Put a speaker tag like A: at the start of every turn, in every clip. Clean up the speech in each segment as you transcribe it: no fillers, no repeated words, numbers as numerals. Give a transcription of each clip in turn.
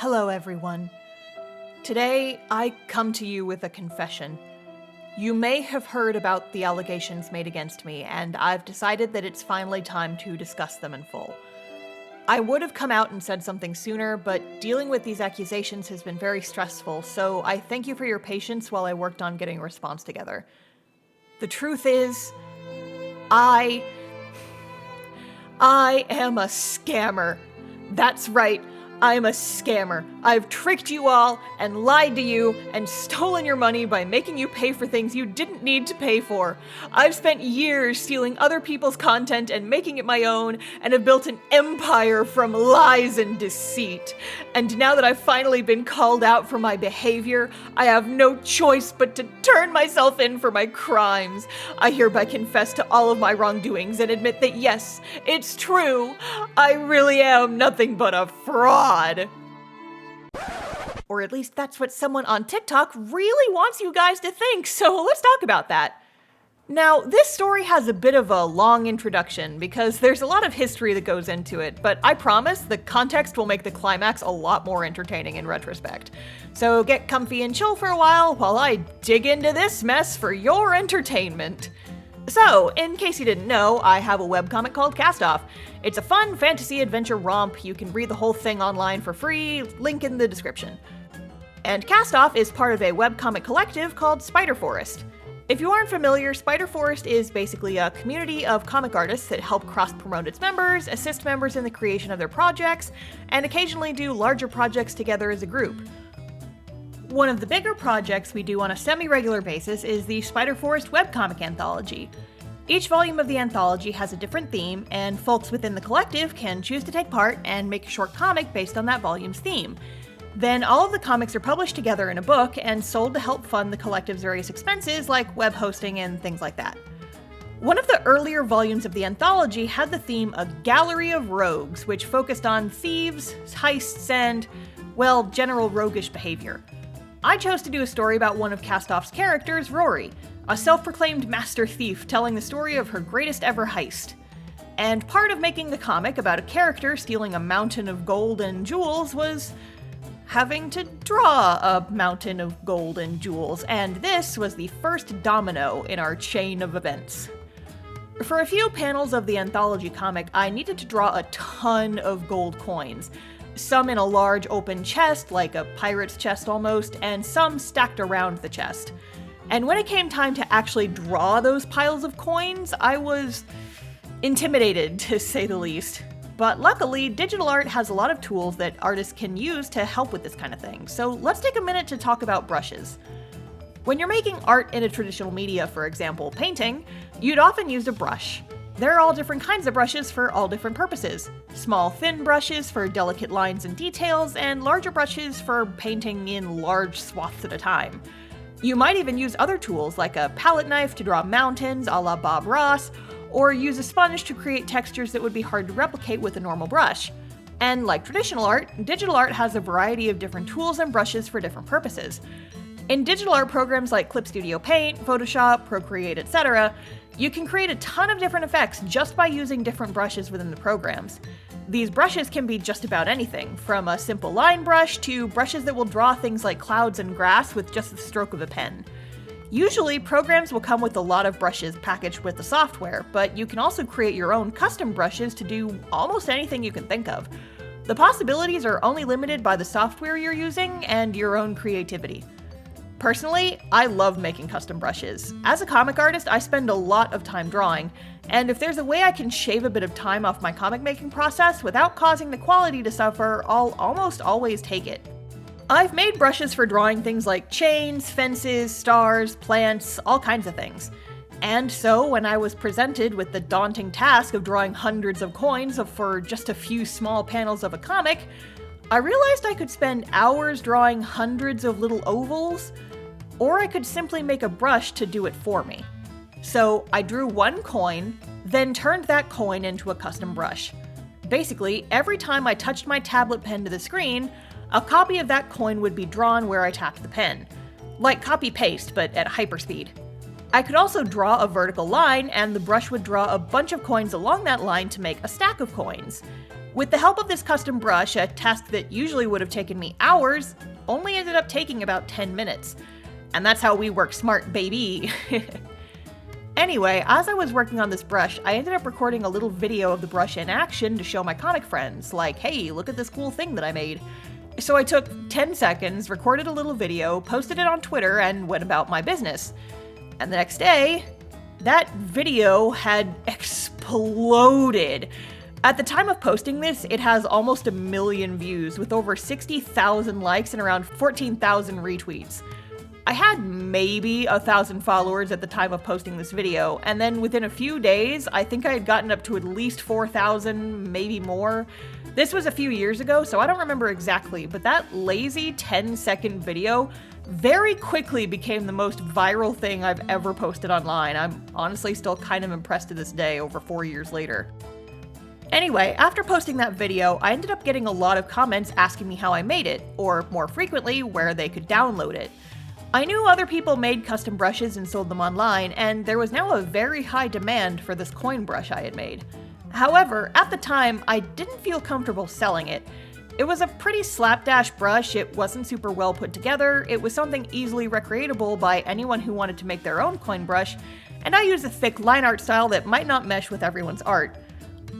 A: Hello, everyone. Today, I come to you with a confession. You may have heard about the allegations made against me, and I've decided that it's finally time to discuss them in full. I would have come out and said something sooner, but dealing with these accusations has been very stressful, so I thank you for your patience while I worked on getting a response together. The truth is, I am a scammer. That's right. I'm a scammer. I've tricked you all and lied to you and stolen your money by making you pay for things you didn't need to pay for. I've spent years stealing other people's content and making it my own and have built an empire from lies and deceit. And now that I've finally been called out for my behavior, I have no choice but to turn myself in for my crimes. I hereby confess to all of my wrongdoings and admit that yes, it's true. I really am nothing but a fraud. Or at least that's what someone on TikTok really wants you guys to think, so let's talk about that. Now, this story has a bit of a long introduction because there's a lot of history that goes into it, but I promise the context will make the climax a lot more entertaining in retrospect. So get comfy and chill for a while I dig into this mess for your entertainment. So, in case you didn't know, I have a webcomic called Cast Off. It's a fun fantasy adventure romp. You can read the whole thing online for free, link in the description. And Cast Off is part of a webcomic collective called Spider Forest. If you aren't familiar, Spider Forest is basically a community of comic artists that help cross-promote its members, assist members in the creation of their projects, and occasionally do larger projects together as a group. One of the bigger projects we do on a semi-regular basis is the Spider Forest webcomic anthology. Each volume of the anthology has a different theme, and folks within the collective can choose to take part and make a short comic based on that volume's theme. Then all of the comics are published together in a book and sold to help fund the collective's various expenses like web hosting and things like that. One of the earlier volumes of the anthology had the theme A Gallery of Rogues, which focused on thieves, heists, and, well, general roguish behavior. I chose to do a story about one of Cast Off's characters, Rory, a self-proclaimed master thief telling the story of her greatest ever heist. And part of making the comic about a character stealing a mountain of gold and jewels was having to draw a mountain of gold and jewels, and this was the first domino in our chain of events. For a few panels of the anthology comic, I needed to draw a ton of gold coins. Some in a large open chest, like a pirate's chest almost, and some stacked around the chest. And when it came time to actually draw those piles of coins, I was intimidated, to say the least. But luckily, digital art has a lot of tools that artists can use to help with this kind of thing, so let's take a minute to talk about brushes. When you're making art in a traditional media, for example, painting, you'd often use a brush. There are all different kinds of brushes for all different purposes. Small, thin brushes for delicate lines and details, and larger brushes for painting in large swaths at a time. You might even use other tools like a palette knife to draw mountains a la Bob Ross, or use a sponge to create textures that would be hard to replicate with a normal brush. And like traditional art, digital art has a variety of different tools and brushes for different purposes. In digital art programs like Clip Studio Paint, Photoshop, Procreate, etc., you can create a ton of different effects just by using different brushes within the programs. These brushes can be just about anything, from a simple line brush to brushes that will draw things like clouds and grass with just the stroke of a pen. Usually, programs will come with a lot of brushes packaged with the software, but you can also create your own custom brushes to do almost anything you can think of. The possibilities are only limited by the software you're using and your own creativity. Personally, I love making custom brushes. As a comic artist, I spend a lot of time drawing, and if there's a way I can shave a bit of time off my comic making process without causing the quality to suffer, I'll almost always take it. I've made brushes for drawing things like chains, fences, stars, plants, all kinds of things. And so, when I was presented with the daunting task of drawing hundreds of coins for just a few small panels of a comic, I realized I could spend hours drawing hundreds of little ovals, or I could simply make a brush to do it for me. So I drew one coin, then turned that coin into a custom brush. Basically, every time I touched my tablet pen to the screen, a copy of that coin would be drawn where I tapped the pen. Like copy-paste, but at hyperspeed. I could also draw a vertical line, and the brush would draw a bunch of coins along that line to make a stack of coins. With the help of this custom brush, a task that usually would have taken me hours only ended up taking about 10 minutes. And that's how we work smart, baby. Anyway, as I was working on this brush, I ended up recording a little video of the brush in action to show my comic friends, like, hey, look at this cool thing that I made. So I took 10 seconds, recorded a little video, posted it on Twitter, and went about my business. And the next day, that video had exploded. At the time of posting this, it has almost 1 million views, with over 60,000 likes and around 14,000 retweets. I had maybe 1,000 followers at the time of posting this video, and then within a few days, I think I had gotten up to at least 4,000, maybe more. This was a few years ago, so I don't remember exactly, but that lazy 10-second video very quickly became the most viral thing I've ever posted online. I'm honestly still kind of impressed to this day, over 4 years later. Anyway, after posting that video, I ended up getting a lot of comments asking me how I made it, or more frequently, where they could download it. I knew other people made custom brushes and sold them online, and there was now a very high demand for this coin brush I had made. However, at the time, I didn't feel comfortable selling it. It was a pretty slapdash brush, it wasn't super well put together, it was something easily recreatable by anyone who wanted to make their own coin brush, and I use a thick line art style that might not mesh with everyone's art.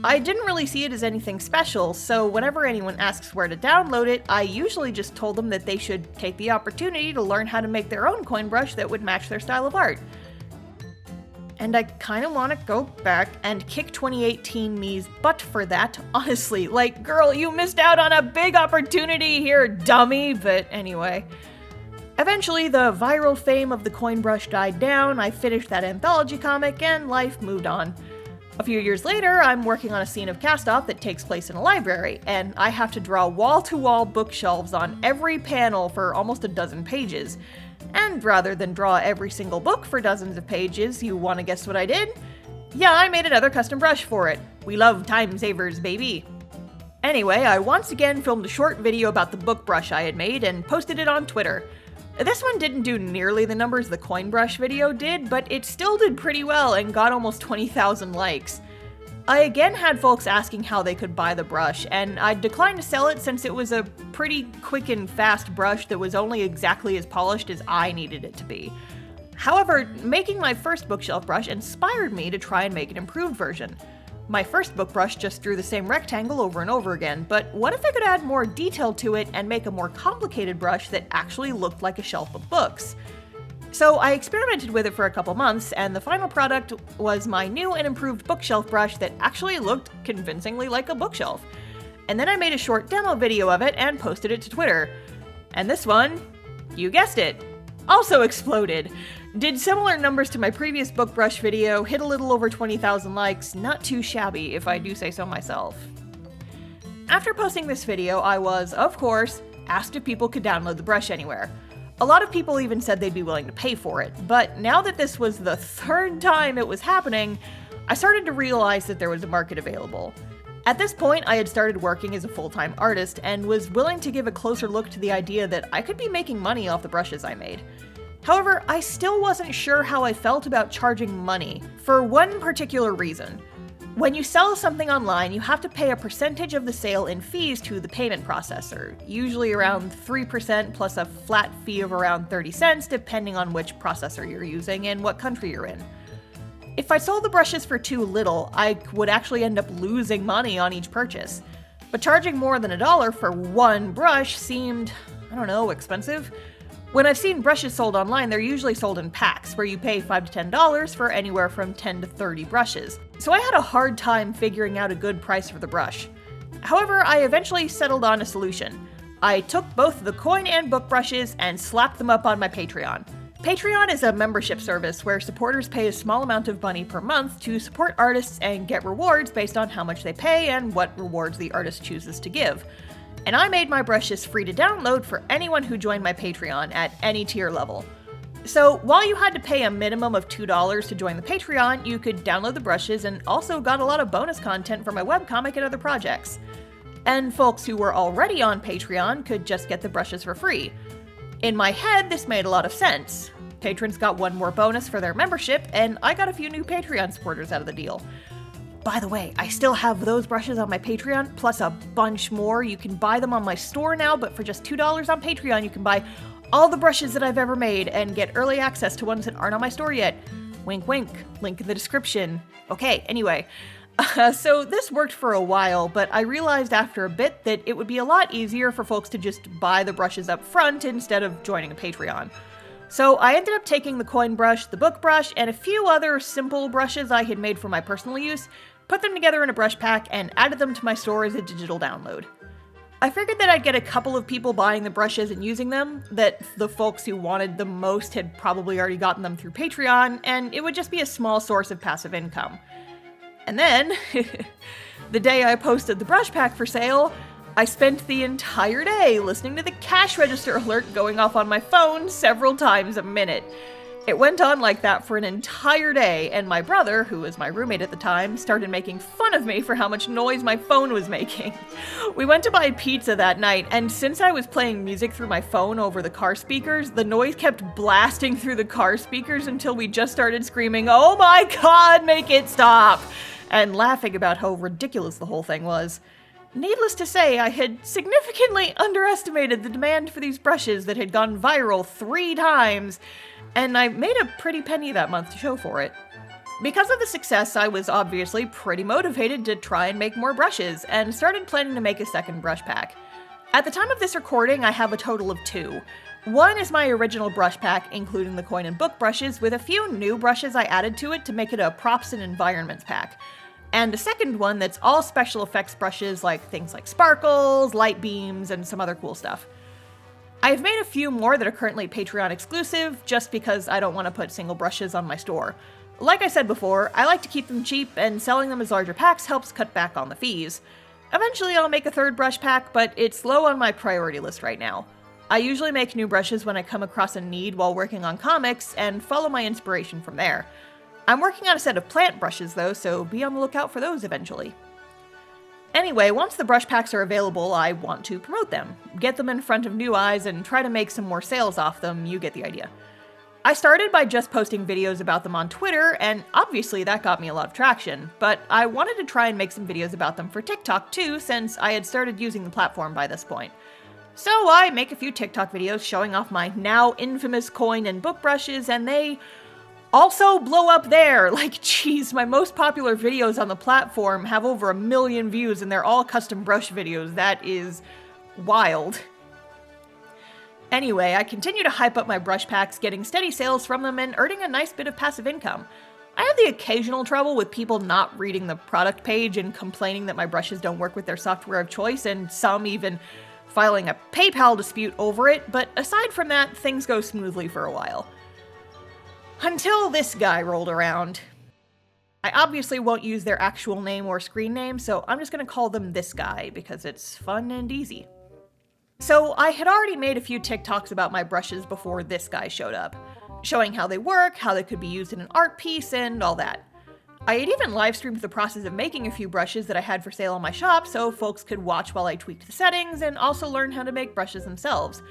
A: I didn't really see it as anything special, so whenever anyone asks where to download it, I usually just told them that they should take the opportunity to learn how to make their own coin brush that would match their style of art. And I kinda wanna go back and kick 2018 me's butt for that, honestly. Like, girl, you missed out on a big opportunity here, dummy! But anyway. Eventually, the viral fame of the coin brush died down, I finished that anthology comic, and life moved on. A few years later, I'm working on a scene of Cast-Off that takes place in a library, and I have to draw wall-to-wall bookshelves on every panel for almost a dozen pages. And rather than draw every single book for dozens of pages, you wanna guess what I did? Yeah, I made another custom brush for it. We love time savers, baby. Anyway, I once again filmed a short video about the book brush I had made and posted it on Twitter. This one didn't do nearly the numbers the coin brush video did, but it still did pretty well and got almost 20,000 likes. I again had folks asking how they could buy the brush, and I declined to sell it since it was a pretty quick and fast brush that was only exactly as polished as I needed it to be. However, making my first bookshelf brush inspired me to try and make an improved version. My first book brush just drew the same rectangle over and over again, but what if I could add more detail to it and make a more complicated brush that actually looked like a shelf of books? So I experimented with it for a couple months, and the final product was my new and improved bookshelf brush that actually looked convincingly like a bookshelf. And then I made a short demo video of it and posted it to Twitter. And this one, you guessed it, also exploded. Did similar numbers to my previous book brush video, hit a little over 20,000 likes, not too shabby if I do say so myself. After posting this video, I was, of course, asked if people could download the brush anywhere. A lot of people even said they'd be willing to pay for it, but now that this was the third time it was happening, I started to realize that there was a market available. At this point, I had started working as a full-time artist and was willing to give a closer look to the idea that I could be making money off the brushes I made. However, I still wasn't sure how I felt about charging money, for one particular reason. When you sell something online, you have to pay a percentage of the sale in fees to the payment processor, usually around 3% plus a flat fee of around 30 cents depending on which processor you're using and what country you're in. If I sold the brushes for too little, I would actually end up losing money on each purchase. But charging more than $1 for one brush seemed, expensive. When I've seen brushes sold online, they're usually sold in packs, where you pay $5 to $10 for anywhere from 10 to 30 brushes. So I had a hard time figuring out a good price for the brush. However, I eventually settled on a solution. I took both the coin and book brushes and slapped them up on my Patreon. Patreon is a membership service where supporters pay a small amount of money per month to support artists and get rewards based on how much they pay and what rewards the artist chooses to give. And I made my brushes free to download for anyone who joined my Patreon at any tier level. So while you had to pay a minimum of $2 to join the Patreon, you could download the brushes and also got a lot of bonus content for my webcomic and other projects. And folks who were already on Patreon could just get the brushes for free. In my head, this made a lot of sense. Patrons got one more bonus for their membership, and I got a few new Patreon supporters out of the deal. By the way, I still have those brushes on my Patreon, plus a bunch more. You can buy them on my store now, but for just $2 on Patreon, you can buy all the brushes that I've ever made and get early access to ones that aren't on my store yet. Wink, wink. Link in the description. Okay, anyway. So this worked for a while, but I realized after a bit that it would be a lot easier for folks to just buy the brushes up front instead of joining a Patreon. So I ended up taking the coin brush, the book brush, and a few other simple brushes I had made for my personal use, put them together in a brush pack, and added them to my store as a digital download. I figured that I'd get a couple of people buying the brushes and using them, that the folks who wanted them most had probably already gotten them through Patreon, and it would just be a small source of passive income. And then, the day I posted the brush pack for sale, I spent the entire day listening to the cash register alert going off on my phone several times a minute. It went on like that for an entire day, and my brother, who was my roommate at the time, started making fun of me for how much noise my phone was making. We went to buy pizza that night, and since I was playing music through my phone over the car speakers, the noise kept blasting through the car speakers until we just started screaming, "Oh my God, make it stop!" and laughing about how ridiculous the whole thing was. Needless to say, I had significantly underestimated the demand for these brushes that had gone viral 3 times, and I made a pretty penny that month to show for it. Because of the success, I was obviously pretty motivated to try and make more brushes, and started planning to make a second brush pack. At the time of this recording, I have a total of 2. One is my original brush pack, including the coin and book brushes, with a few new brushes I added to it to make it a props and environments pack. And a second one that's all special effects brushes, like things like sparkles, light beams, and some other cool stuff. I've made a few more that are currently Patreon exclusive, just because I don't want to put single brushes on my store. Like I said before, I like to keep them cheap, and selling them as larger packs helps cut back on the fees. Eventually I'll make a third brush pack, but it's low on my priority list right now. I usually make new brushes when I come across a need while working on comics, and follow my inspiration from there. I'm working on a set of plant brushes though, so be on the lookout for those eventually. Anyway, once the brush packs are available, I want to promote them. Get them in front of new eyes and try to make some more sales off them, you get the idea. I started by just posting videos about them on Twitter, and obviously that got me a lot of traction, but I wanted to try and make some videos about them for TikTok too, since I had started using the platform by this point. So I make a few TikTok videos showing off my now infamous coin and book brushes, and they also blow up there. Like, geez, my most popular videos on the platform have over 1 million views, and they're all custom brush videos. That is wild. Anyway, I continue to hype up my brush packs, getting steady sales from them and earning a nice bit of passive income. I have the occasional trouble with people not reading the product page and complaining that my brushes don't work with their software of choice, and some even filing a PayPal dispute over it, but aside from that, things go smoothly for a while. Until this guy rolled around. I obviously won't use their actual name or screen name, so I'm just gonna call them this guy because it's fun and easy. So I had already made a few TikToks about my brushes before this guy showed up, showing how they work, how they could be used in an art piece, and all that. I had even live streamed the process of making a few brushes that I had for sale on my shop so folks could watch while I tweaked the settings and also learn how to make brushes themselves.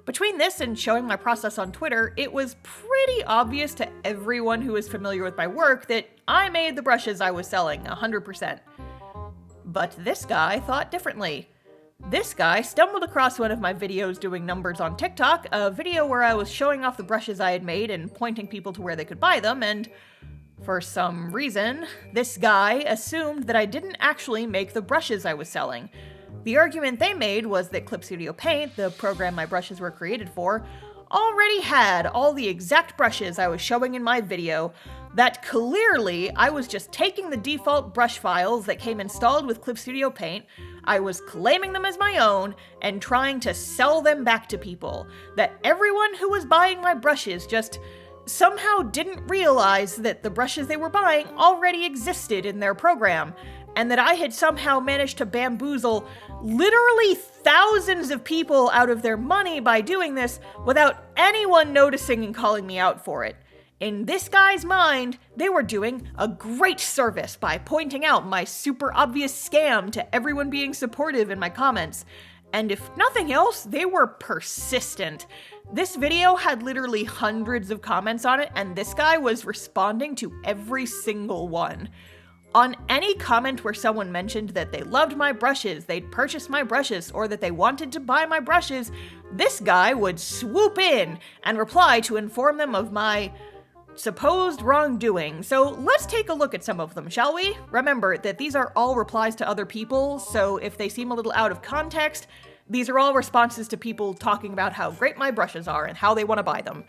A: Between this and showing my process on Twitter, it was pretty obvious to everyone who is familiar with my work that I made the brushes I was selling, 100%. But this guy thought differently. This guy stumbled across one of my videos doing numbers on TikTok, a video where I was showing off the brushes I had made and pointing people to where they could buy them, and for some reason, this guy assumed that I didn't actually make the brushes I was selling. The argument they made was that Clip Studio Paint, the program my brushes were created for, already had all the exact brushes I was showing in my video, that clearly I was just taking the default brush files that came installed with Clip Studio Paint, I was claiming them as my own, and trying to sell them back to people, that everyone who was buying my brushes just somehow didn't realize that the brushes they were buying already existed in their program, and that I had somehow managed to bamboozle literally thousands of people out of their money by doing this without anyone noticing and calling me out for it. In this guy's mind, they were doing a great service by pointing out my super obvious scam to everyone being supportive in my comments. And if nothing else, they were persistent. This video had literally hundreds of comments on it, and this guy was responding to every single one. On any comment where someone mentioned that they loved my brushes, they'd purchased my brushes, or that they wanted to buy my brushes, this guy would swoop in and reply to inform them of my supposed wrongdoing. So let's take a look at some of them, shall we? Remember that these are all replies to other people, so if they seem a little out of context, these are all responses to people talking about how great my brushes are and how they want to buy them.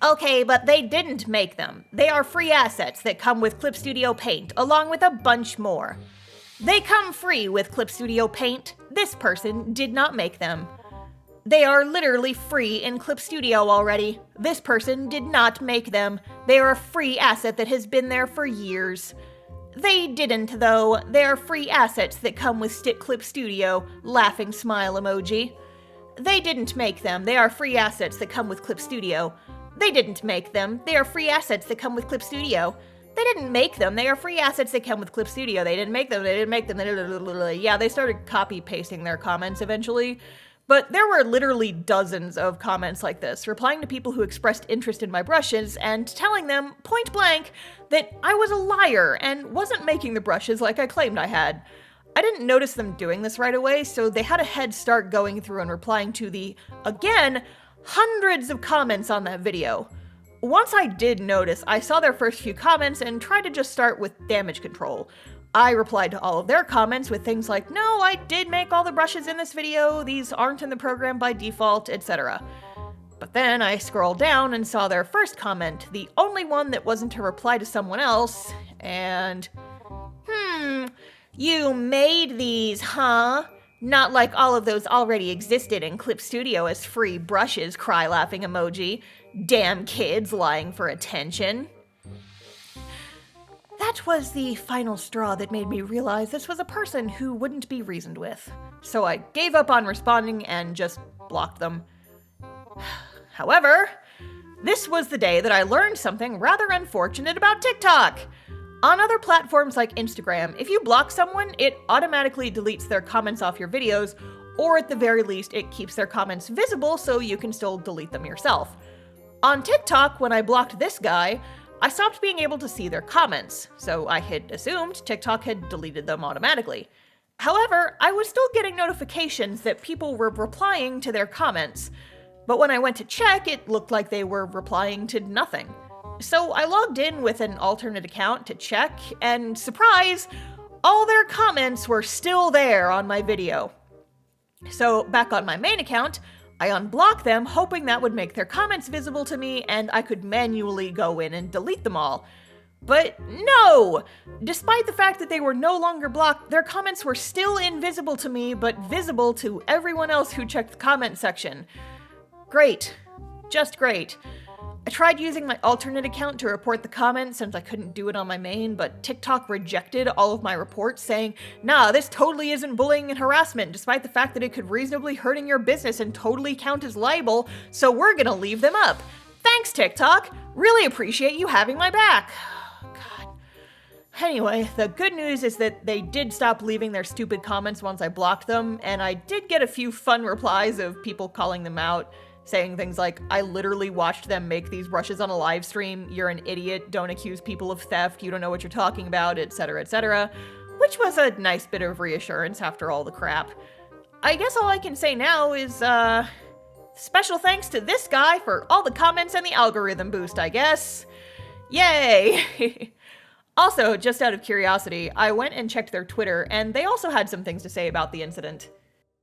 A: Okay, but they didn't make them. They are free assets that come with Clip Studio Paint, along with a bunch more. They come free with Clip Studio Paint. This person did not make them. They are literally free in Clip Studio already. This person did not make them. They are a free asset that has been there for years. They didn't, though. They are free assets that come with Stick Clip Studio. Laughing smile emoji. They didn't make them. They are free assets that come with Clip Studio. They didn't make them. They are free assets that come with Clip Studio. They didn't make them. They are free assets that come with Clip Studio. They didn't make them. They didn't make them. Yeah, they started copy-pasting their comments eventually. But there were literally dozens of comments like this, replying to people who expressed interest in my brushes and telling them, point blank, that I was a liar and wasn't making the brushes like I claimed I had. I didn't notice them doing this right away, so they had a head start going through and replying to the, again, hundreds of comments on that video. Once I did notice, I saw their first few comments and tried to just start with damage control. I replied to all of their comments with things like, no, I did make all the brushes in this video, these aren't in the program by default, etc. But then I scrolled down and saw their first comment, the only one that wasn't a reply to someone else, and... you made these, huh? Not like all of those already existed in Clip Studio as free brushes, cry laughing emoji. Damn kids lying for attention. That was the final straw that made me realize this was a person who wouldn't be reasoned with. So I gave up on responding and just blocked them. However, this was the day that I learned something rather unfortunate about TikTok. On other platforms like Instagram, if you block someone, it automatically deletes their comments off your videos, or at the very least, it keeps their comments visible so you can still delete them yourself. On TikTok, when I blocked this guy, I stopped being able to see their comments, so I had assumed TikTok had deleted them automatically. However, I was still getting notifications that people were replying to their comments, but when I went to check, it looked like they were replying to nothing. So I logged in with an alternate account to check, and surprise, all their comments were still there on my video. So back on my main account, I unblocked them, hoping that would make their comments visible to me and I could manually go in and delete them all. But no! Despite the fact that they were no longer blocked, their comments were still invisible to me, but visible to everyone else who checked the comment section. Great. Just great. I tried using my alternate account to report the comments since I couldn't do it on my main, but TikTok rejected all of my reports saying, nah, this totally isn't bullying and harassment, despite the fact that it could reasonably hurt in your business and totally count as libel, so we're gonna leave them up. Thanks, TikTok! Really appreciate you having my back. God. Anyway, the good news is that they did stop leaving their stupid comments once I blocked them, and I did get a few fun replies of people calling them out, saying things like, I literally watched them make these brushes on a live stream, you're an idiot, don't accuse people of theft, you don't know what you're talking about, etc., which was a nice bit of reassurance after all the crap. I guess all I can say now is, special thanks to this guy for all the comments and the algorithm boost, I guess. Yay! Also, just out of curiosity, I went and checked their Twitter, and they also had some things to say about the incident.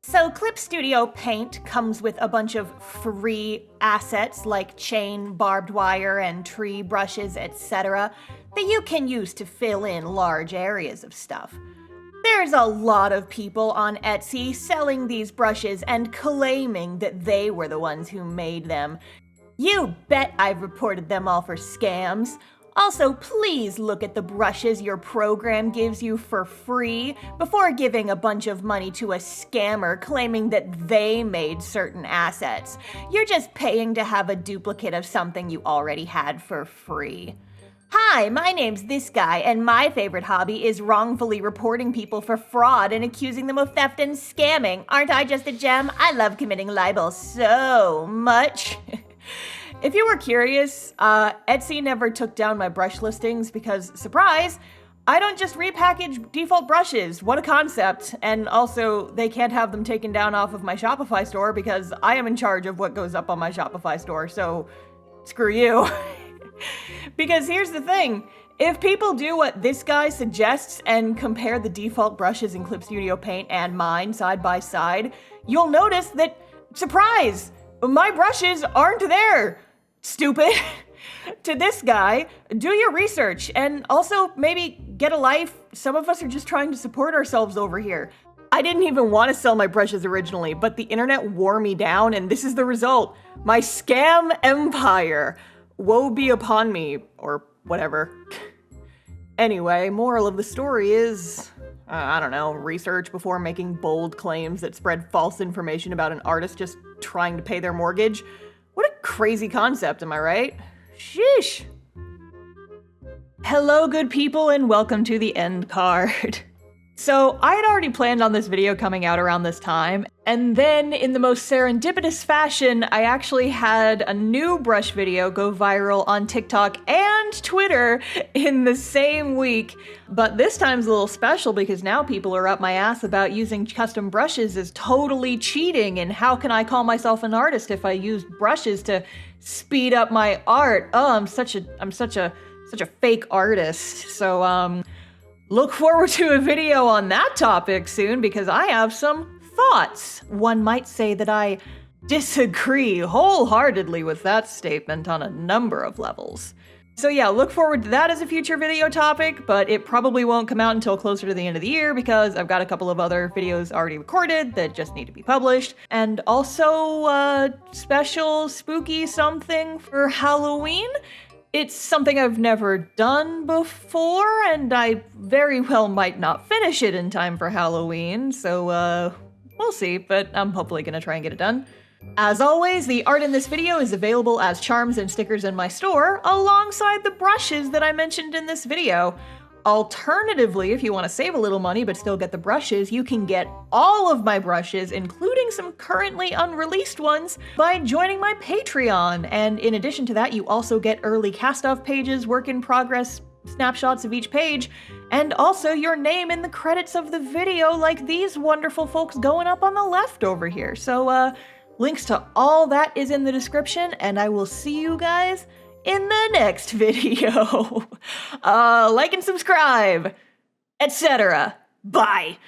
A: So Clip Studio Paint comes with a bunch of free assets like chain, barbed wire, and tree brushes, etc. that you can use to fill in large areas of stuff. There's a lot of people on Etsy selling these brushes and claiming that they were the ones who made them. You bet I've reported them all for scams. Also, please look at the brushes your program gives you for free before giving a bunch of money to a scammer claiming that they made certain assets. You're just paying to have a duplicate of something you already had for free. Hi, my name's this guy, and my favorite hobby is wrongfully reporting people for fraud and accusing them of theft and scamming. Aren't I just a gem? I love committing libel so much. If you were curious, Etsy never took down my brush listings because, surprise, I don't just repackage default brushes. What a concept. And also, they can't have them taken down off of my Shopify store because I am in charge of what goes up on my Shopify store, so screw you. Because here's the thing. If people do what this guy suggests and compare the default brushes in Clip Studio Paint and mine side by side, you'll notice that, surprise, my brushes aren't there. Stupid. To this guy, do your research and also maybe get a life. Some of us are just trying to support ourselves over here. I didn't even want to sell my brushes originally, but the internet wore me down and this is the result. My scam empire. Woe be upon me, or whatever. Anyway, moral of the story is, I don't know, research before making bold claims that spread false information about an artist just trying to pay their mortgage. What a crazy concept, am I right? Sheesh. Hello, good people, and welcome to the end card. So, I had already planned on this video coming out around this time, and then in the most serendipitous fashion, I actually had a new brush video go viral on TikTok and Twitter in the same week. But this time's a little special because now people are up my ass about using custom brushes as totally cheating, and how can I call myself an artist if I use brushes to speed up my art? Oh, I'm such a fake artist. So, look forward to a video on that topic soon because I have some thoughts. One might say that I disagree wholeheartedly with that statement on a number of levels. So yeah, look forward to that as a future video topic, but it probably won't come out until closer to the end of the year because I've got a couple of other videos already recorded that just need to be published. And also a special spooky something for Halloween. It's something I've never done before, and I very well might not finish it in time for Halloween, so we'll see, but I'm hopefully gonna try and get it done. As always, the art in this video is available as charms and stickers in my store, alongside the brushes that I mentioned in this video. Alternatively, if you want to save a little money but still get the brushes, you can get all of my brushes, including some currently unreleased ones, by joining my Patreon. And in addition to that, you also get early cast-off pages, work in progress, snapshots of each page, and also your name in the credits of the video, like these wonderful folks going up on the left over here. So, links to all that is in the description, and I will see you guys in the next video. Like and subscribe, etc. Bye.